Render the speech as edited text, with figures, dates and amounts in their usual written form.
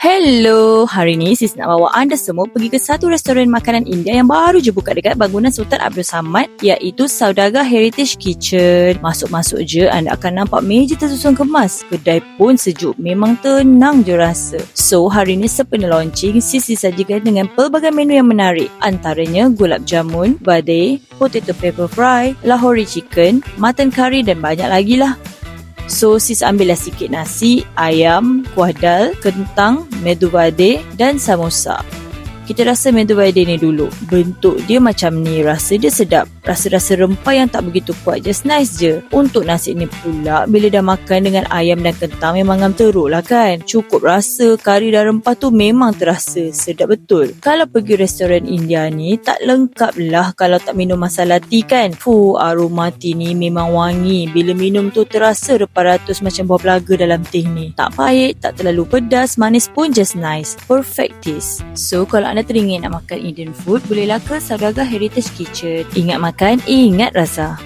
Hello, hari ni sis nak bawa anda semua pergi ke satu restoran makanan India yang baru je buka dekat bangunan Sultan Abdul Samad, iaitu Saudagar Heritage Kitchen. Masuk-masuk je anda akan nampak meja tersusun kemas. Kedai pun sejuk, memang tenang je rasa. So, hari ni sepena launching, sis disajikan dengan pelbagai menu yang menarik. Antaranya gulab jamun, vade, potato pepper fry, lahori chicken, mutton curry dan banyak lagi lah. So, sis ambillah sikit nasi, ayam, kuah dal, kentang, medu vade dan samosa. Kita rasa medu vade ni dulu. Bentuk dia macam ni, rasa dia sedap. Rasa-rasa rempah yang tak begitu kuat, just nice je. Untuk nasi ni pula, bila dah makan dengan ayam dan kentang memang ngam teruk lah kan. Cukup rasa, kari dan rempah tu memang terasa. Sedap betul. Kalau pergi restoran India ni, tak lengkap lah kalau tak minum masala tea kan. Aroma tea ni memang wangi. Bila minum tu terasa rempah ratus macam buah pelaga dalam teh ni. Tak pahit, tak terlalu pedas, manis pun just nice. Perfect taste. So, kalau anda teringin nak makan Indian food, bolehlah ke Saudagar Heritage Kitchen. Ingat makan, ingat rasa.